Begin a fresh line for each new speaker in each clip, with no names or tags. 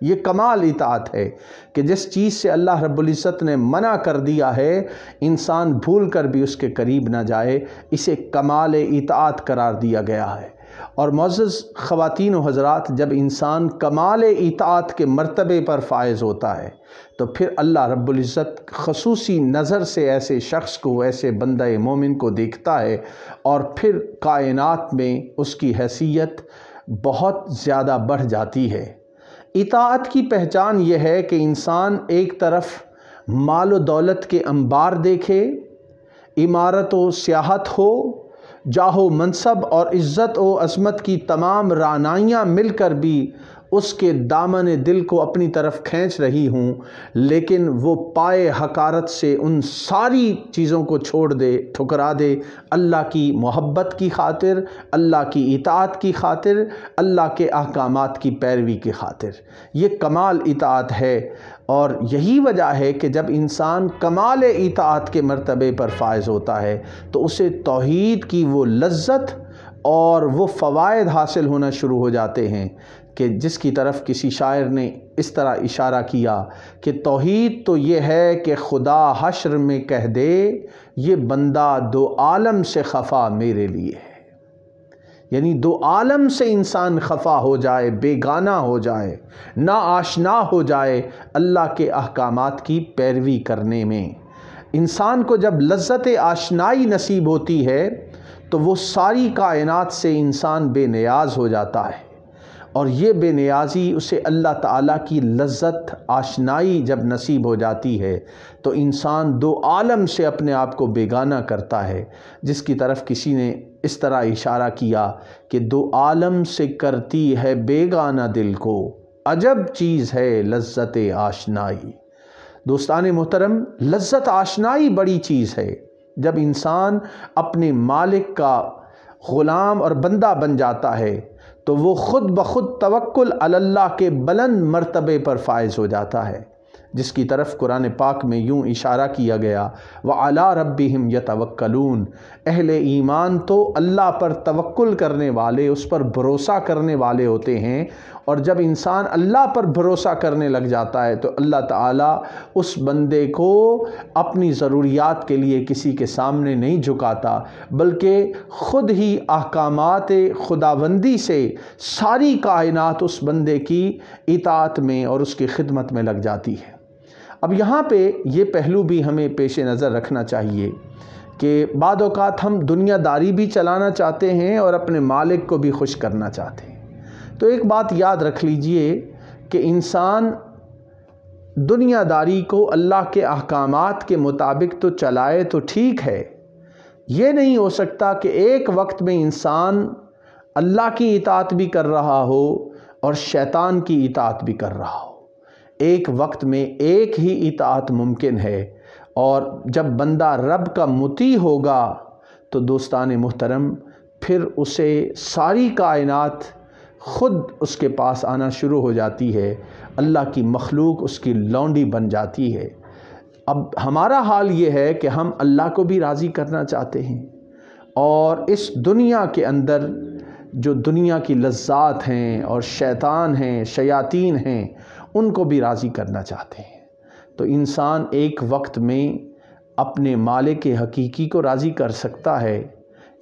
یہ کمال اطاعت ہے کہ جس چیز سے اللہ رب العزت نے منع کر دیا ہے انسان بھول کر بھی اس کے قریب نہ جائے، اسے کمال اطاعت قرار دیا گیا ہے۔ اور معزز خواتین و حضرات، جب انسان کمال اطاعت کے مرتبے پر فائز ہوتا ہے تو پھر اللہ رب العزت خصوصی نظر سے ایسے شخص کو، ایسے بندہ مومن کو دیکھتا ہے، اور پھر کائنات میں اس کی حیثیت بہت زیادہ بڑھ جاتی ہے۔ اطاعت کی پہچان یہ ہے کہ انسان ایک طرف مال و دولت کے انبار دیکھے، عمارت و سیاحت ہو، جاہ و منصب اور عزت و عظمت کی تمام رعنائیاں مل کر بھی اس کے دامن دل کو اپنی طرف کھینچ رہی ہوں، لیکن وہ پائے حقارت سے ان ساری چیزوں کو چھوڑ دے، ٹھکرا دے، اللہ کی محبت کی خاطر، اللہ کی اطاعت کی خاطر، اللہ کے احکامات کی پیروی کی خاطر۔ یہ کمال اطاعت ہے، اور یہی وجہ ہے کہ جب انسان کمال اطاعت کے مرتبے پر فائز ہوتا ہے تو اسے توحید کی وہ لذت اور وہ فوائد حاصل ہونا شروع ہو جاتے ہیں کہ جس کی طرف کسی شاعر نے اس طرح اشارہ کیا کہ توحید تو یہ ہے کہ خدا حشر میں کہہ دے، یہ بندہ دو عالم سے خفا میرے لیے ہے۔ یعنی دو عالم سے انسان خفا ہو جائے، بیگانہ ہو جائے، نا آشنا ہو جائے اللہ کے احکامات کی پیروی کرنے میں۔ انسان کو جب لذت آشنائی نصیب ہوتی ہے تو وہ ساری کائنات سے انسان بے نیاز ہو جاتا ہے، اور یہ بے نیازی اسے اللہ تعالیٰ کی لذت آشنائی جب نصیب ہو جاتی ہے تو انسان دو عالم سے اپنے آپ کو بیگانہ کرتا ہے، جس کی طرف کسی نے اس طرح اشارہ کیا کہ دو عالم سے کرتی ہے بیگانہ دل کو، عجب چیز ہے لذت آشنائی۔ دوستان محترم، لذت آشنائی بڑی چیز ہے۔ جب انسان اپنے مالک کا غلام اور بندہ بن جاتا ہے تو وہ خود بخود توکل علی اللہ کے بلند مرتبے پر فائز ہو جاتا ہے، جس کی طرف قرآن پاک میں یوں اشارہ کیا گیا وَعَلَىٰ رَبِّهِمْ يَتَوَكَّلُونَ۔ اہل ایمان تو اللہ پر توکل کرنے والے، اس پر بھروسہ کرنے والے ہوتے ہیں، اور جب انسان اللہ پر بھروسہ کرنے لگ جاتا ہے تو اللہ تعالیٰ اس بندے کو اپنی ضروریات کے لیے کسی کے سامنے نہیں جھکاتا، بلکہ خود ہی احکامات خداوندی سے ساری کائنات اس بندے کی اطاعت میں اور اس کی خدمت میں لگ جاتی ہے۔ اب یہاں پہ یہ پہلو بھی ہمیں پیش نظر رکھنا چاہیے کہ بعض اوقات ہم دنیا داری بھی چلانا چاہتے ہیں اور اپنے مالک کو بھی خوش کرنا چاہتے ہیں۔ تو ایک بات یاد رکھ لیجئے کہ انسان دنیا داری کو اللہ کے احکامات کے مطابق تو چلائے تو ٹھیک ہے، یہ نہیں ہو سکتا کہ ایک وقت میں انسان اللہ کی اطاعت بھی کر رہا ہو اور شیطان کی اطاعت بھی کر رہا ہو۔ ایک وقت میں ایک ہی اطاعت ممکن ہے، اور جب بندہ رب کا مطیع ہوگا تو دوستان محترم پھر اسے ساری کائنات خود اس کے پاس آنا شروع ہو جاتی ہے، اللہ کی مخلوق اس کی لونڈی بن جاتی ہے۔ اب ہمارا حال یہ ہے کہ ہم اللہ کو بھی راضی کرنا چاہتے ہیں، اور اس دنیا کے اندر جو دنیا کی لذات ہیں اور شیطان ہیں، شیاطین ہیں، ان کو بھی راضی کرنا چاہتے ہیں۔ تو انسان ایک وقت میں اپنے مالک حقیقی کو راضی کر سکتا ہے،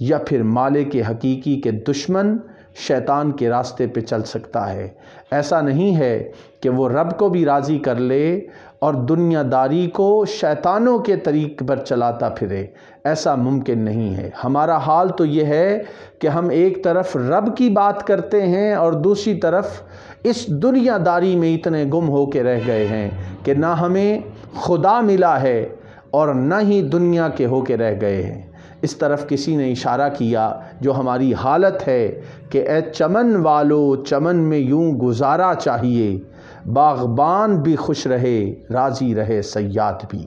یا پھر مالک حقیقی کے دشمن شیطان کے راستے پہ چل سکتا ہے۔ ایسا نہیں ہے کہ وہ رب کو بھی راضی کر لے اور دنیا داری کو شیطانوں کے طریق پر چلاتا پھرے، ایسا ممکن نہیں ہے۔ ہمارا حال تو یہ ہے کہ ہم ایک طرف رب کی بات کرتے ہیں اور دوسری طرف اس دنیا داری میں اتنے گم ہو کے رہ گئے ہیں کہ نہ ہمیں خدا ملا ہے اور نہ ہی دنیا کے ہو کے رہ گئے ہیں۔ اس طرف کسی نے اشارہ کیا جو ہماری حالت ہے کہ اے چمن والو چمن میں یوں گزارا چاہیے، باغبان بھی خوش رہے راضی رہے صیاد بھی۔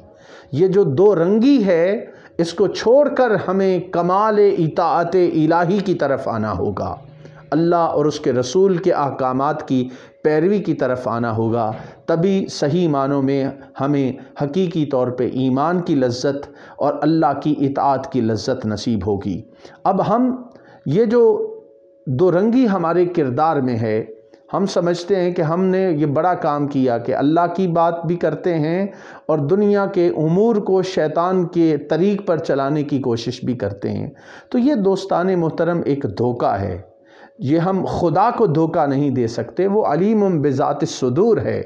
یہ جو دو رنگی ہے اس کو چھوڑ کر ہمیں کمال اطاعت الہی کی طرف آنا ہوگا، اللہ اور اس کے رسول کے احکامات کی پیروی کی طرف آنا ہوگا، تبھی صحیح معنوں میں ہمیں حقیقی طور پہ ایمان کی لذت اور اللہ کی اطاعت کی لذت نصیب ہوگی۔ اب ہم یہ جو دو رنگی ہمارے کردار میں ہے، ہم سمجھتے ہیں کہ ہم نے یہ بڑا کام کیا کہ اللہ کی بات بھی کرتے ہیں اور دنیا کے امور کو شیطان کے طریق پر چلانے کی کوشش بھی کرتے ہیں۔ تو یہ دوستان محترم ایک دھوکہ ہے۔ یہ ہم خدا کو دھوکہ نہیں دے سکتے، وہ علیم بذات الصدور ہے،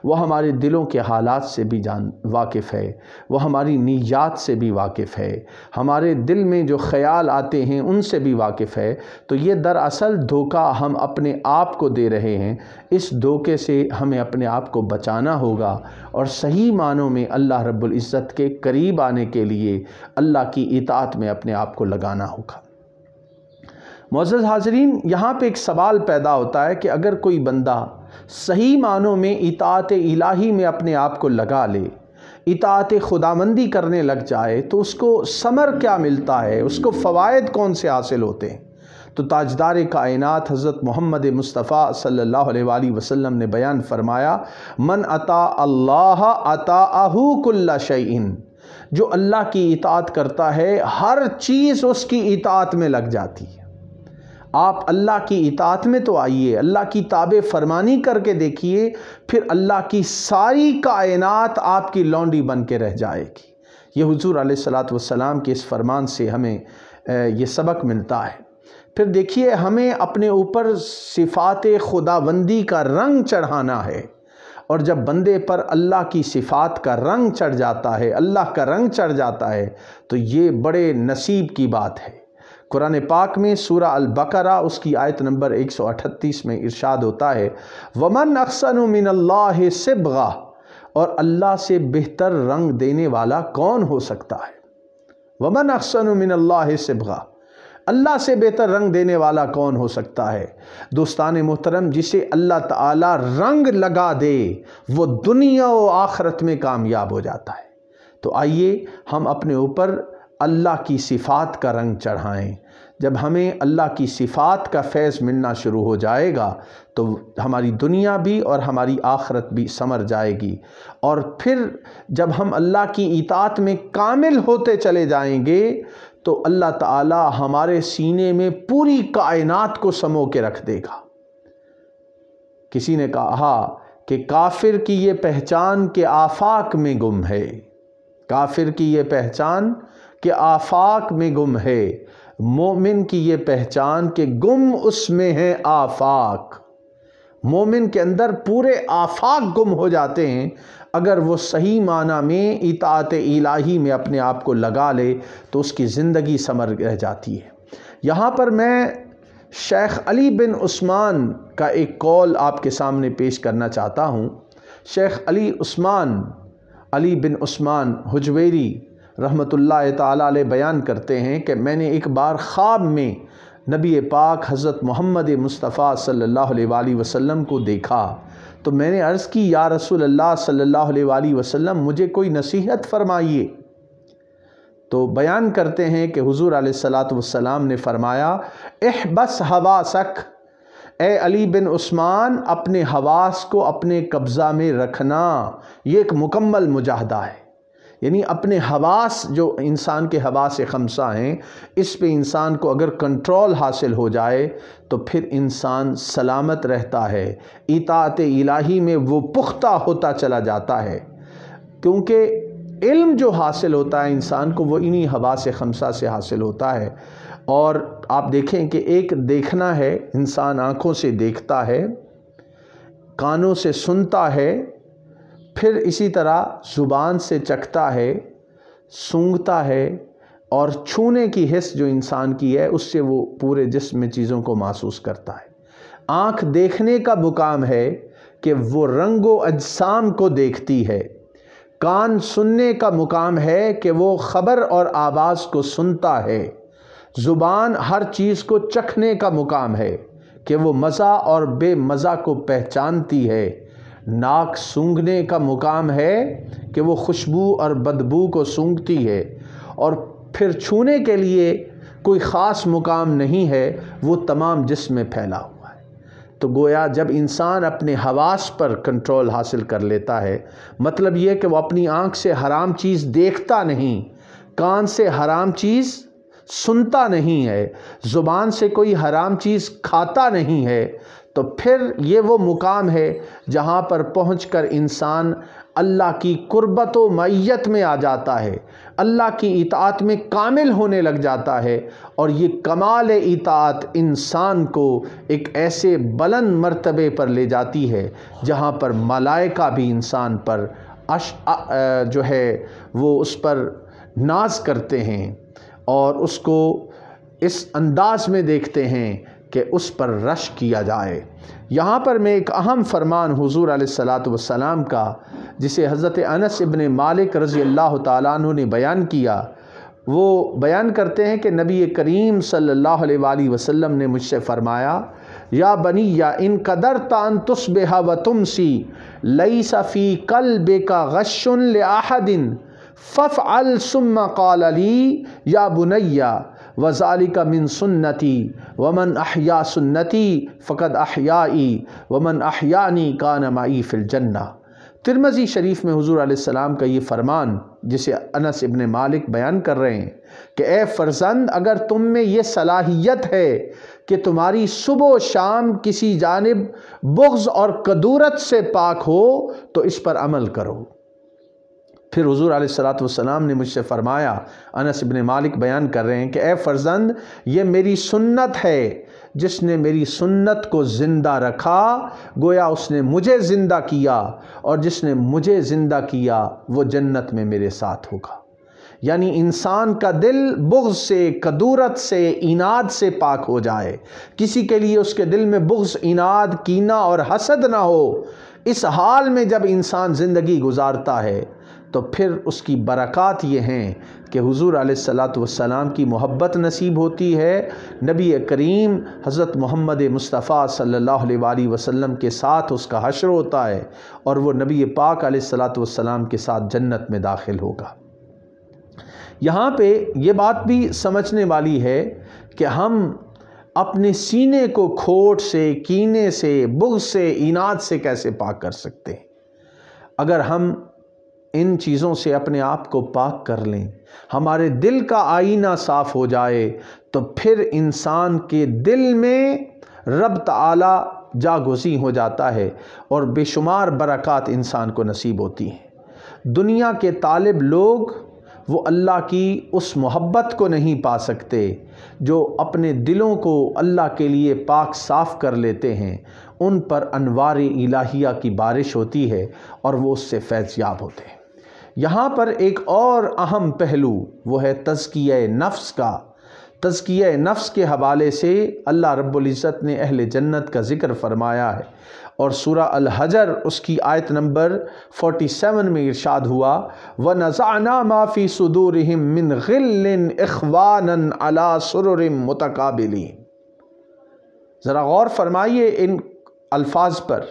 وہ ہمارے دلوں کے حالات سے بھی واقف ہے، وہ ہماری نیات سے بھی واقف ہے، ہمارے دل میں جو خیال آتے ہیں ان سے بھی واقف ہے۔ تو یہ دراصل دھوکہ ہم اپنے آپ کو دے رہے ہیں۔ اس دھوکے سے ہمیں اپنے آپ کو بچانا ہوگا اور صحیح معنوں میں اللہ رب العزت کے قریب آنے کے لیے اللہ کی اطاعت میں اپنے آپ کو لگانا ہوگا۔ معزز حاضرین، یہاں پہ ایک سوال پیدا ہوتا ہے کہ اگر کوئی بندہ صحیح معنوں میں اطاعت الہی میں اپنے آپ کو لگا لے، اطاعت خداوندی کرنے لگ جائے، تو اس کو ثمر کیا ملتا ہے، اس کو فوائد کون سے حاصل ہوتے ہیں؟ تو تاجدار کائنات حضرت محمد مصطفیٰ صلی اللہ علیہ وآلہ وسلم نے بیان فرمایا، من اطاع اللہ اطاعہ کل شیء، جو اللہ کی اطاعت کرتا ہے ہر چیز اس کی اطاعت میں لگ جاتی ہے۔ آپ اللہ کی اطاعت میں تو آئیے، اللہ کی تابع فرمانی کر کے دیکھیے، پھر اللہ کی ساری کائنات آپ کی لونڈی بن کے رہ جائے گی۔ یہ حضور علیہ السلام کے اس فرمان سے ہمیں یہ سبق ملتا ہے۔ پھر دیکھیے، ہمیں اپنے اوپر صفات خداوندی کا رنگ چڑھانا ہے، اور جب بندے پر اللہ کی صفات کا رنگ چڑھ جاتا ہے، اللہ کا رنگ چڑھ جاتا ہے، تو یہ بڑے نصیب کی بات ہے۔ قرآن پاک میں سورہ البقرہ اس کی آیت نمبر 138 میں ارشاد ہوتا ہے، وَمَنْ أَحْسَنُ مِنَ اللَّهِ صِبْغَةً، اور اللہ سے بہتر رنگ دینے والا کون ہو سکتا ہے؟ وَمَنْ أَحْسَنُ مِنَ اللَّهِ صِبْغَةً، اللہ سے بہتر رنگ دینے والا کون ہو سکتا ہے؟ دوستان محترم، جسے اللہ تعالیٰ رنگ لگا دے وہ دنیا و آخرت میں کامیاب ہو جاتا ہے۔ تو آئیے ہم اپنے اوپر اللہ کی صفات کا رنگ چڑھائیں۔ جب ہمیں اللہ کی صفات کا فیض ملنا شروع ہو جائے گا تو ہماری دنیا بھی اور ہماری آخرت بھی سمر جائے گی، اور پھر جب ہم اللہ کی اطاعت میں کامل ہوتے چلے جائیں گے تو اللہ تعالی ہمارے سینے میں پوری کائنات کو سمو کے رکھ دے گا۔ کسی نے کہا کہ کافر کی یہ پہچان کہ آفاق میں گم ہے، کافر کی یہ پہچان کہ آفاق میں گم ہے، مومن کی یہ پہچان کہ گم اس میں ہے آفاق۔ مومن کے اندر پورے آفاق گم ہو جاتے ہیں اگر وہ صحیح معنی میں اطاعت الہی میں اپنے آپ کو لگا لے تو اس کی زندگی ثمر رہ جاتی ہے۔ یہاں پر میں شیخ علی بن عثمان کا ایک قول آپ کے سامنے پیش کرنا چاہتا ہوں۔ شیخ علی بن عثمان حجویری رحمۃ اللہ تعالیٰ علیہ بیان کرتے ہیں کہ میں نے ایک بار خواب میں نبی پاک حضرت محمد مصطفیٰ صلی اللہ علیہ وآلہ وسلم کو دیکھا، تو میں نے عرض کی، یا رسول اللہ صلی اللہ علیہ وآلہ وسلم، مجھے کوئی نصیحت فرمائیے۔ تو بیان کرتے ہیں کہ حضور علیہ السلام نے فرمایا، احبس حواسک، اے علی بن عثمان اپنے حواس کو اپنے قبضہ میں رکھنا۔ یہ ایک مکمل مجاہدہ ہے، یعنی اپنے حواس جو انسان کے حواس خمسہ ہیں، اس پہ انسان کو اگر کنٹرول حاصل ہو جائے تو پھر انسان سلامت رہتا ہے، اطاعت الہی میں وہ پختہ ہوتا چلا جاتا ہے، کیونکہ علم جو حاصل ہوتا ہے انسان کو وہ انہی حواس خمسہ سے حاصل ہوتا ہے۔ اور آپ دیکھیں کہ ایک دیکھنا ہے، انسان آنکھوں سے دیکھتا ہے، کانوں سے سنتا ہے، پھر اسی طرح زبان سے چکھتا ہے، سونگھتا ہے، اور چھونے کی حس جو انسان کی ہے اس سے وہ پورے جسم میں چیزوں کو محسوس کرتا ہے۔ آنکھ دیکھنے کا مقام ہے کہ وہ رنگ و اجسام کو دیکھتی ہے، کان سننے کا مقام ہے کہ وہ خبر اور آواز کو سنتا ہے، زبان ہر چیز کو چکھنے کا مقام ہے کہ وہ مزہ اور بے مزہ کو پہچانتی ہے، ناک سونگھنے کا مقام ہے کہ وہ خوشبو اور بدبو کو سونگھتی ہے، اور پھر چھونے کے لیے کوئی خاص مقام نہیں ہے، وہ تمام جسم میں پھیلا ہوا ہے۔ تو گویا جب انسان اپنے حواس پر کنٹرول حاصل کر لیتا ہے، مطلب یہ کہ وہ اپنی آنکھ سے حرام چیز دیکھتا نہیں، کان سے حرام چیز سنتا نہیں ہے، زبان سے کوئی حرام چیز کھاتا نہیں ہے، تو پھر یہ وہ مقام ہے جہاں پر پہنچ کر انسان اللہ کی قربت و معیت میں آ جاتا ہے، اللہ کی اطاعت میں کامل ہونے لگ جاتا ہے، اور یہ کمال اطاعت انسان کو ایک ایسے بلند مرتبے پر لے جاتی ہے جہاں پر ملائکہ بھی انسان پر جو ہے وہ اس پر ناز کرتے ہیں اور اس کو اس انداز میں دیکھتے ہیں کہ اس پر رشک کیا جائے۔ یہاں پر میں ایک اہم فرمان حضور علیہ السلام کا جسے حضرت انس ابن مالک رضی اللہ تعالیٰ عنہ نے بیان کیا، وہ بیان کرتے ہیں کہ نبی کریم صلی اللہ علیہ وآلہ وسلم نے مجھ سے فرمایا، یا بنی یا ان قدرت ان تصبح و تمسی لیس فی قلبک غش لأحد فافعل ثم قال لی یا بنی وذالک من سنتی ومن احیا سنتی فقد احیائی ومن احیانی کان معی فی الجنہ۔ ترمذی شریف میں حضور علیہ السلام کا یہ فرمان جسے انس ابن مالک بیان کر رہے ہیں کہ اے فرزند، اگر تم میں یہ صلاحیت ہے کہ تمہاری صبح و شام کسی جانب بغض اور کدورت سے پاک ہو تو اس پر عمل کرو۔ پھر حضور علیہ السلام نے مجھ سے فرمایا، انس ابن مالک بیان کر رہے ہیں کہ اے فرزند، یہ میری سنت ہے، جس نے میری سنت کو زندہ رکھا گویا اس نے مجھے زندہ کیا، اور جس نے مجھے زندہ کیا وہ جنت میں میرے ساتھ ہوگا۔ یعنی انسان کا دل بغض سے، کدورت سے، عناد سے پاک ہو جائے، کسی کے لیے اس کے دل میں بغض، عناد، کینہ اور حسد نہ ہو۔ اس حال میں جب انسان زندگی گزارتا ہے تو پھر اس کی برکات یہ ہیں کہ حضور علیہ السلام کی محبت نصیب ہوتی ہے، نبی کریم حضرت محمد مصطفیٰ صلی اللہ علیہ وآلہ وسلم کے ساتھ اس کا حشر ہوتا ہے، اور وہ نبی پاک علیہ السلام کے ساتھ جنت میں داخل ہوگا۔ یہاں پہ یہ بات بھی سمجھنے والی ہے کہ ہم اپنے سینے کو کھوٹ سے، کینے سے، بغض سے، عناد سے کیسے پاک کر سکتے ہیں؟ اگر ہم ان چیزوں سے اپنے آپ کو پاک کر لیں، ہمارے دل کا آئینہ صاف ہو جائے، تو پھر انسان کے دل میں رب تعالی جاگزیں ہو جاتا ہے اور بے شمار برکات انسان کو نصیب ہوتی ہیں۔ دنیا کے طالب لوگ وہ اللہ کی اس محبت کو نہیں پا سکتے جو اپنے دلوں کو اللہ کے لیے پاک صاف کر لیتے ہیں، ان پر انوار الہیہ کی بارش ہوتی ہے اور وہ اس سے فیض یاب ہوتے ہیں۔ یہاں پر ایک اور اہم پہلو وہ ہے تزکیہ نفس کا۔ تزکیہ نفس کے حوالے سے اللہ رب العزت نے اہل جنت کا ذکر فرمایا ہے، اور سورہ الحجر اس کی آیت نمبر 47 میں ارشاد ہوا، وَنَزَعْنَا مَا فِي صُدُورِهِم مِّن غِلٍّ إِخْوَانًا عَلَى سُرُرٍ مُتَقَابِلِينَ۔ ذرا غور فرمائیے ان الفاظ پر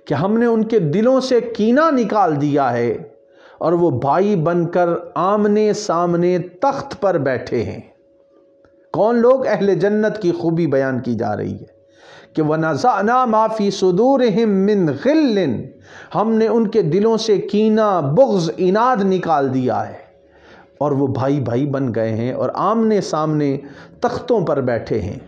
کہ ہم نے ان کے دلوں سے کینہ نکال دیا ہے اور وہ بھائی بن کر آمنے سامنے تخت پر بیٹھے ہیں۔ کون لوگ؟ اہل جنت کی خوبی بیان کی جا رہی ہے کہ وَنَزَعْنَا مَا فِي صُدُورِهِم مِّن غِلٍّ، ہم نے ان کے دلوں سے کینہ، بغض، عناد نکال دیا ہے، اور وہ بھائی بھائی بن گئے ہیں اور آمنے سامنے تختوں پر بیٹھے ہیں۔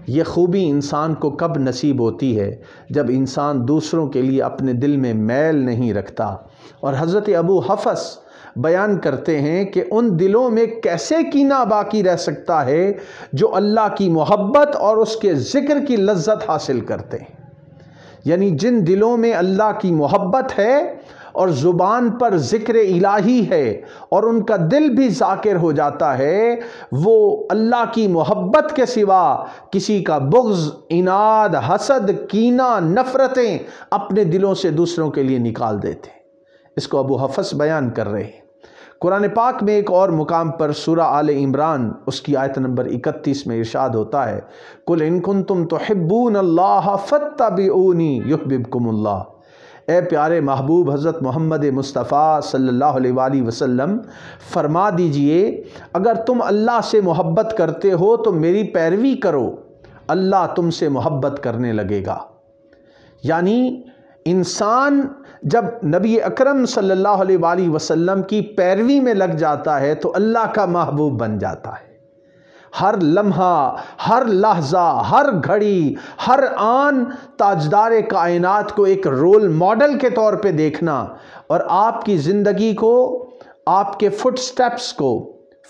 یہ خوبی انسان کو کب نصیب ہوتی ہے؟ جب انسان دوسروں کے لیے اپنے دل میں میل نہیں رکھتا۔ اور حضرت ابو حفص بیان کرتے ہیں کہ ان دلوں میں کیسے کینہ باقی رہ سکتا ہے جو اللہ کی محبت اور اس کے ذکر کی لذت حاصل کرتے ہیں۔ یعنی جن دلوں میں اللہ کی محبت ہے اور زبان پر ذکر الہی ہے اور ان کا دل بھی ذاکر ہو جاتا ہے، وہ اللہ کی محبت کے سوا کسی کا بغض، عناد، حسد، کینہ، نفرتیں اپنے دلوں سے دوسروں کے لیے نکال دیتے ہیں۔ اس کو ابو حفص بیان کر رہے ہیں۔ قرآن پاک میں ایک اور مقام پر سورہ آل عمران اس کی آیت نمبر 31 میں ارشاد ہوتا ہے، قُلْ إِن كُنتُمْ تُحِبُّونَ اللَّهَ فَاتَّبِعُونِي يُحْبِبْكُمُ اللَّهُ۔ اے پیارے محبوب حضرت محمد مصطفیٰ صلی اللہ علیہ وآلہ وسلم، فرما دیجئے اگر تم اللہ سے محبت کرتے ہو تو میری پیروی کرو، اللہ تم سے محبت کرنے لگے گا۔ یعنی انسان جب نبی اکرم صلی اللہ علیہ وآلہ وسلم کی پیروی میں لگ جاتا ہے تو اللہ کا محبوب بن جاتا ہے۔ ہر لمحہ، ہر لحظہ، ہر گھڑی، ہر آن تاجدار کائنات کو ایک رول ماڈل کے طور پہ دیکھنا اور آپ کی زندگی کو، آپ کے فٹ سٹیپس کو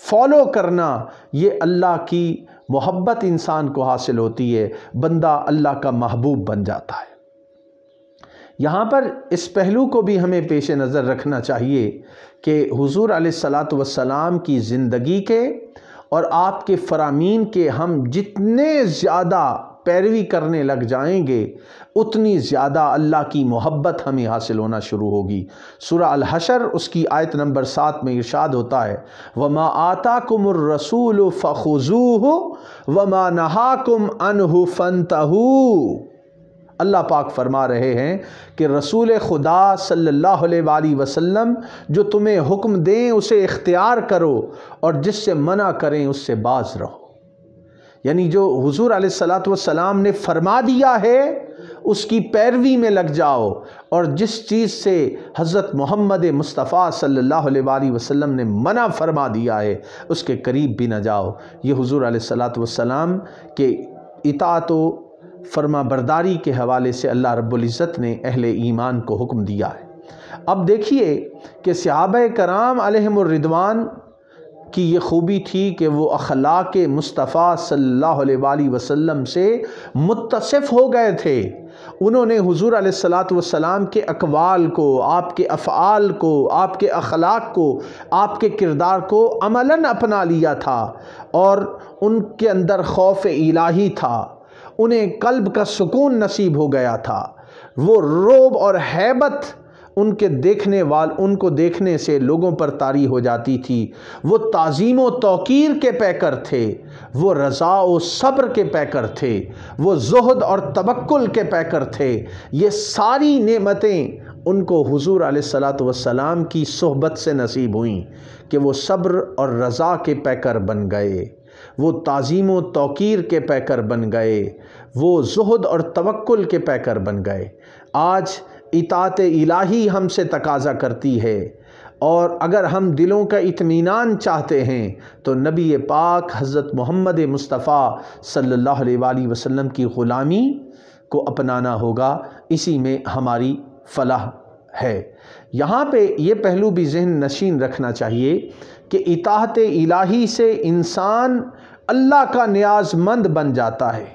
فالو کرنا، یہ اللہ کی محبت انسان کو حاصل ہوتی ہے، بندہ اللہ کا محبوب بن جاتا ہے۔ یہاں پر اس پہلو کو بھی ہمیں پیش نظر رکھنا چاہیے کہ حضور علیہ الصلاۃ والسلام کی زندگی کے اور آپ کے فرامین کے ہم جتنے زیادہ پیروی کرنے لگ جائیں گے اتنی زیادہ اللہ کی محبت ہمیں حاصل ہونا شروع ہوگی۔ سورہ الحشر اس کی آیت نمبر 7 میں ارشاد ہوتا ہے وَمَا آتَاكُمُ الرَّسُولُ فَخُذُوهُ وَمَا نَهَاكُمْ عَنْهُ فَانْتَهُوا۔ اللہ پاک فرما رہے ہیں کہ رسول خدا صلی اللہ علیہ وآلہ وسلم جو تمہیں حکم دیں اسے اختیار کرو اور جس سے منع کریں اس سے باز رہو۔ یعنی جو حضور علیہ الصلاۃ والسلام نے فرما دیا ہے اس کی پیروی میں لگ جاؤ، اور جس چیز سے حضرت محمد مصطفیٰ صلی اللہ علیہ وآلہ وسلم نے منع فرما دیا ہے اس کے قریب بھی نہ جاؤ۔ یہ حضور علیہ الصلاۃ والسلام کے اطاعت و فرما برداری کے حوالے سے اللہ رب العزت نے اہل ایمان کو حکم دیا ہے۔ اب دیکھیے کہ صحابہ کرام علیہم الرضوان کی یہ خوبی تھی کہ وہ اخلاق مصطفیٰ صلی اللہ علیہ وآلہ وسلم سے متصف ہو گئے تھے۔ انہوں نے حضور علیہ الصلاۃ والسلام کے اقوال کو، آپ کے افعال کو، آپ کے اخلاق کو، آپ کے کردار کو عملاً اپنا لیا تھا، اور ان کے اندر خوف الہی تھا، انہیں قلب کا سکون نصیب ہو گیا تھا۔ وہ رعب اور ہیبت ان کو دیکھنے سے لوگوں پر طاری ہو جاتی تھی۔ وہ تعظیم و توقیر کے پیکر تھے، وہ رضا و صبر کے پیکر تھے، وہ زہد اور توکل کے پیکر تھے۔ یہ ساری نعمتیں ان کو حضور علیہ الصلاۃ والسلام کی صحبت سے نصیب ہوئیں کہ وہ صبر اور رضا کے پیکر بن گئے، وہ تعظیم و توقیر کے پیکر بن گئے، وہ زہد اور توکل کے پیکر بن گئے۔ آج اطاعت الہی ہم سے تقاضا کرتی ہے، اور اگر ہم دلوں کا اطمینان چاہتے ہیں تو نبی پاک حضرت محمد مصطفیٰ صلی اللہ علیہ وآلہ وسلم کی غلامی کو اپنانا ہوگا، اسی میں ہماری فلاح ہے۔ یہاں پہ یہ پہلو بھی ذہن نشین رکھنا چاہیے کہ اطاعت الہی سے انسان اللہ کا نیاز مند بن جاتا ہے،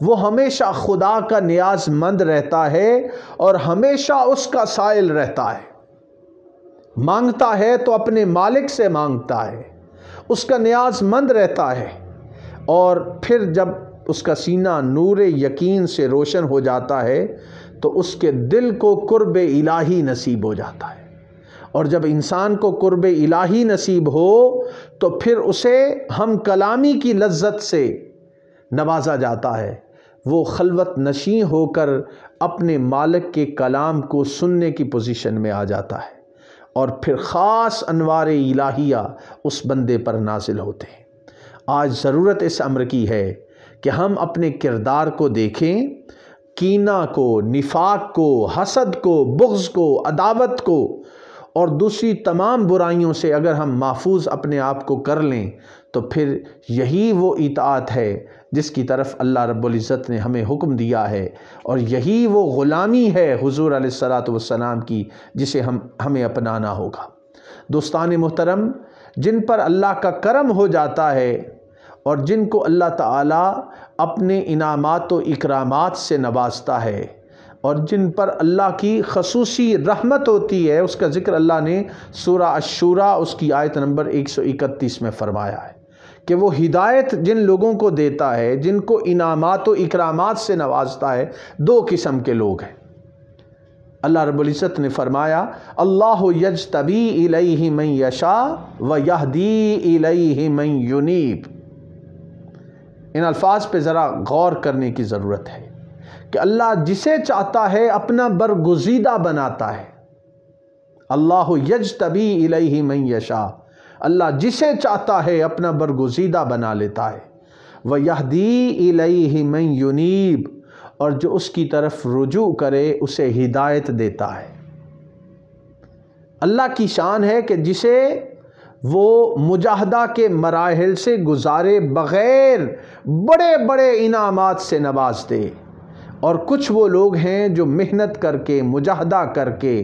وہ ہمیشہ خدا کا نیاز مند رہتا ہے اور ہمیشہ اس کا سائل رہتا ہے۔ مانگتا ہے تو اپنے مالک سے مانگتا ہے، اس کا نیاز مند رہتا ہے، اور پھر جب اس کا سینہ نور یقین سے روشن ہو جاتا ہے تو اس کے دل کو قرب الہی نصیب ہو جاتا ہے، اور جب انسان کو قرب الہی نصیب ہو تو پھر اسے ہم کلامی کی لذت سے نوازا جاتا ہے، وہ خلوت نشیں ہو کر اپنے مالک کے کلام کو سننے کی پوزیشن میں آ جاتا ہے، اور پھر خاص انوار الہیہ اس بندے پر نازل ہوتے ہیں۔ آج ضرورت اس امر کی ہے کہ ہم اپنے کردار کو دیکھیں، کینہ کو، نفاق کو، حسد کو، بغض کو، عداوت کو اور دوسری تمام برائیوں سے اگر ہم محفوظ اپنے آپ کو کر لیں تو پھر یہی وہ اطاعت ہے جس کی طرف اللہ رب العزت نے ہمیں حکم دیا ہے، اور یہی وہ غلامی ہے حضور علیہ الصلاۃ والسلام کی جسے ہمیں اپنانا ہوگا۔ دوستان محترم، جن پر اللہ کا کرم ہو جاتا ہے اور جن کو اللہ تعالیٰ اپنے انعامات و اکرامات سے نوازتا ہے اور جن پر اللہ کی خصوصی رحمت ہوتی ہے، اس کا ذکر اللہ نے سورہ الشورى اس کی آیت نمبر 131 میں فرمایا ہے کہ وہ ہدایت جن لوگوں کو دیتا ہے، جن کو انعامات و اکرامات سے نوازتا ہے، دو قسم کے لوگ ہیں۔ اللہ رب العزت نے فرمایا اللہ یجتبی الیہ من یشاء ویہدی الیہ من ینیب۔ ان الفاظ پہ ذرا غور کرنے کی ضرورت ہے کہ اللہ جسے چاہتا ہے اپنا برگزیدہ بناتا ہے۔ اللہ یجتبی الیہ من یشاء، اللہ جسے چاہتا ہے اپنا برگزیدہ بنا لیتا ہے۔ وَيَهْدِي إِلَيْهِ مَن يُنِيبُ، اور جو اس کی طرف رجوع کرے اسے ہدایت دیتا ہے۔ اللہ کی شان ہے کہ جسے وہ مجاہدہ کے مراحل سے گزارے بغیر بڑے بڑے انعامات سے نواز دے، اور کچھ وہ لوگ ہیں جو محنت کر کے، مجاہدہ کر کے،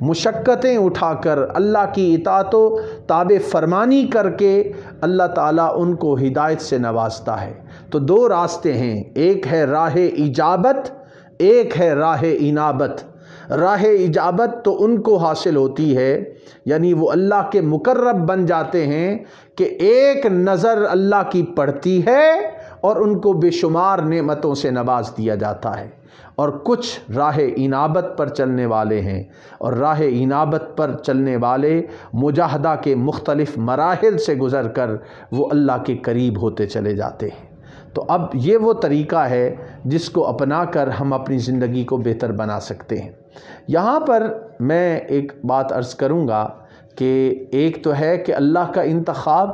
مشقتیں اٹھا کر، اللہ کی اطاعت و تابع فرمانی کر کے اللہ تعالیٰ ان کو ہدایت سے نوازتا ہے۔ تو دو راستے ہیں، ایک ہے راہ اجابت، ایک ہے راہ انابت۔ راہ اجابت تو ان کو حاصل ہوتی ہے، یعنی وہ اللہ کے مقرب بن جاتے ہیں کہ ایک نظر اللہ کی پڑتی ہے اور ان کو بے شمار نعمتوں سے نواز دیا جاتا ہے۔ اور کچھ راہ انابت پر چلنے والے ہیں، اور راہ انابت پر چلنے والے مجاہدہ کے مختلف مراحل سے گزر کر وہ اللہ کے قریب ہوتے چلے جاتے ہیں۔ تو اب یہ وہ طریقہ ہے جس کو اپنا کر ہم اپنی زندگی کو بہتر بنا سکتے ہیں۔ یہاں پر میں ایک بات عرض کروں گا کہ ایک تو ہے کہ اللہ کا انتخاب،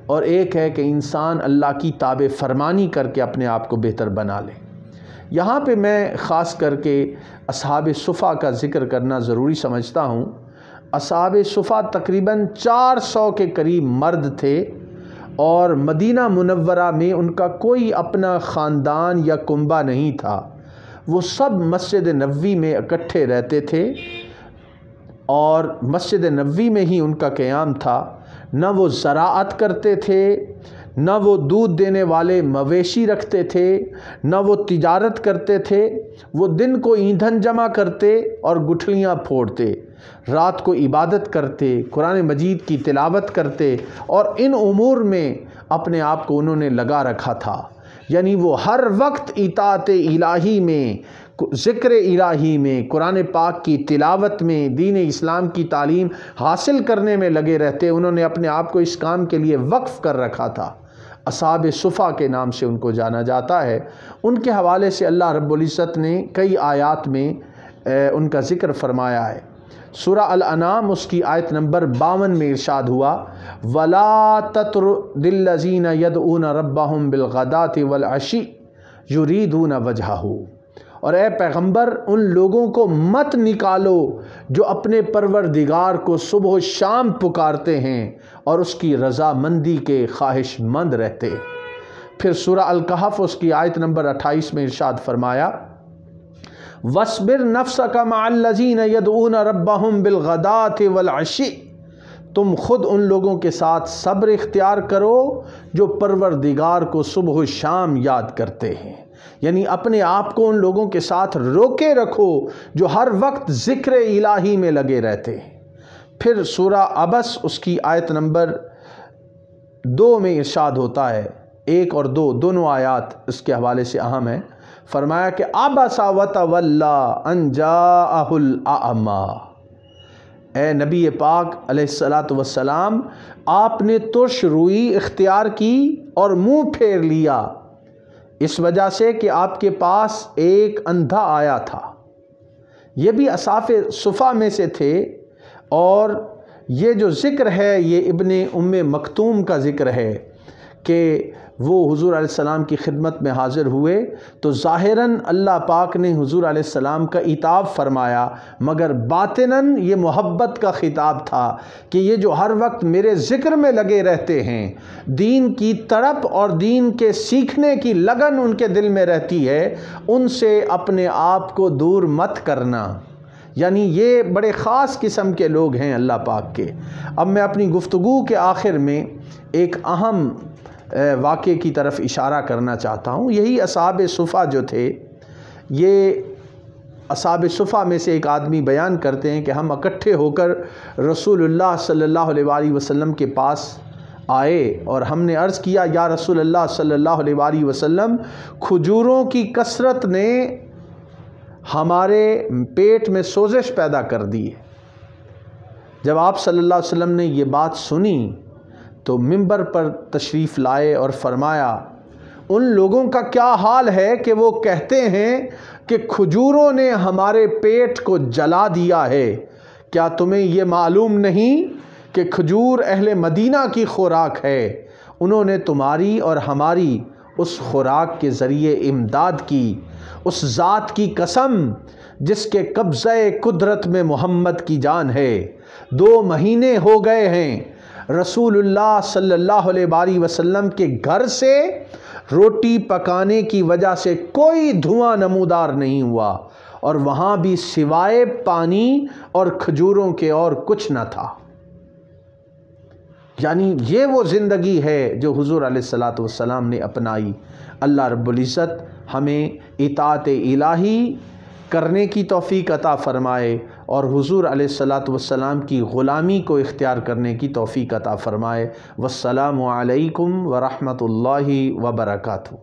اور ایک ہے کہ انسان اللہ کی تابع فرمانی کر کے اپنے آپ کو بہتر بنا لے۔ یہاں پہ میں خاص کر کے اصحاب صفا کا ذکر کرنا ضروری سمجھتا ہوں۔ اصحاب صفا تقریباً 400 کے قریب مرد تھے، اور مدینہ منورہ میں ان کا کوئی اپنا خاندان یا کنبہ نہیں تھا۔ وہ سب مسجد نبوی میں اکٹھے رہتے تھے، اور مسجد نبوی میں ہی ان کا قیام تھا۔ نہ وہ زراعت کرتے تھے، نہ وہ دودھ دینے والے مویشی رکھتے تھے، نہ وہ تجارت کرتے تھے۔ وہ دن کو ایندھن جمع کرتے اور گٹھلیاں پھوڑتے، رات کو عبادت کرتے، قرآن مجید کی تلاوت کرتے، اور ان امور میں اپنے آپ کو انہوں نے لگا رکھا تھا۔ یعنی وہ ہر وقت اطاعت الہی میں، ذکر الہی میں، قرآن پاک کی تلاوت میں، دین اسلام کی تعلیم حاصل کرنے میں لگے رہتے۔ انہوں نے اپنے آپ کو اس کام کے لیے وقف کر رکھا تھا۔ اصحاب صفا کے نام سے ان کو جانا جاتا ہے۔ ان کے حوالے سے اللہ رب العزت نے کئی آیات میں ان کا ذکر فرمایا ہے۔ سورہ الانعام اس کی آیت نمبر 52 میں ارشاد ہوا، وَلَا تَطْرُدِ الَّذِينَ يَدْعُونَ رَبَّهُمْ بِالْغَدَاةِ وَالْعَشِيِّ يُرِيدُونَ وَجْهَهُ۔ اور اے پیغمبر، ان لوگوں کو مت نکالو جو اپنے پروردگار کو صبح و شام پکارتے ہیں اور اس کی رضامندی کے خواہش مند رہتے۔ پھر سورہ الکہف اس کی آیت نمبر 28 میں ارشاد فرمایا، وَاصْبِرْ نَفْسَكَ مَعَ الَّذِينَ يَدْعُونَ رَبَّهُمْ بِالْغَدَاةِ وَالْعَشِيِّ۔ تم خود ان لوگوں کے ساتھ صبر اختیار کرو جو پروردگار کو صبح و شام یاد کرتے ہیں۔ یعنی اپنے آپ کو ان لوگوں کے ساتھ روکے رکھو جو ہر وقت ذکر الہی میں لگے رہتے ہیں۔ پھر سورہ عبس اس کی آیت نمبر 2 میں ارشاد ہوتا ہے، 1 اور 2 دونوں آیات اس کے حوالے سے اہم ہیں۔ فرمایا کہ عبس وتولی ان جاءہ الاعمی۔ اے نبی پاک علیہ الصلاۃ والسلام، آپ نے ترش روئی اختیار کی اور منہ پھیر لیا، اس وجہ سے کہ آپ کے پاس ایک اندھا آیا تھا۔ یہ بھی اصحاب صفا میں سے تھے، اور یہ جو ذکر ہے یہ ابن ام مکتوم کا ذکر ہے کہ وہ حضور علیہ السلام کی خدمت میں حاضر ہوئے تو ظاہراً اللہ پاک نے حضور علیہ السلام کا عتاب فرمایا، مگر باطناً یہ محبت کا خطاب تھا کہ یہ جو ہر وقت میرے ذکر میں لگے رہتے ہیں، دین کی تڑپ اور دین کے سیکھنے کی لگن ان کے دل میں رہتی ہے، ان سے اپنے آپ کو دور مت کرنا۔ یعنی یہ بڑے خاص قسم کے لوگ ہیں اللہ پاک کے۔ اب میں اپنی گفتگو کے آخر میں ایک اہم واقعے کی طرف اشارہ کرنا چاہتا ہوں۔ یہی اصحاب صفا جو تھے، یہ اصحاب صفا میں سے ایک آدمی بیان کرتے ہیں کہ ہم اکٹھے ہو کر رسول اللہ صلی اللہ علیہ وآلہ وسلم کے پاس آئے اور ہم نے عرض کیا، یا رسول اللہ صلی اللہ علیہ وآلہ وسلم، کھجوروں کی کثرت نے ہمارے پیٹ میں سوزش پیدا کر دی ہے۔ جب آپ صلی اللہ علیہ وسلم نے یہ بات سنی تو منبر پر تشریف لائے اور فرمایا، ان لوگوں کا کیا حال ہے کہ وہ کہتے ہیں کہ کھجوروں نے ہمارے پیٹ کو جلا دیا ہے، کیا تمہیں یہ معلوم نہیں کہ کھجور اہل مدینہ کی خوراک ہے؟ انہوں نے تمہاری اور ہماری اس خوراک کے ذریعے امداد کی۔ اس ذات کی قسم جس کے قبضہ قدرت میں محمد کی جان ہے، 2 مہینے ہو گئے ہیں، رسول اللہ صلی اللہ علیہ وسلم کے گھر سے روٹی پکانے کی وجہ سے کوئی دھواں نمودار نہیں ہوا، اور وہاں بھی سوائے پانی اور کھجوروں کے اور کچھ نہ تھا۔ یعنی یہ وہ زندگی ہے جو حضور علیہ السلام نے اپنائی۔ اللہ رب العزت ہمیں اطاعت الہی کرنے کی توفیق عطا فرمائے اور حضور علیہ السلام کی غلامی کو اختیار کرنے کی توفیق عطا فرمائے۔ والسلام علیکم ورحمۃ اللہ وبرکاتہ۔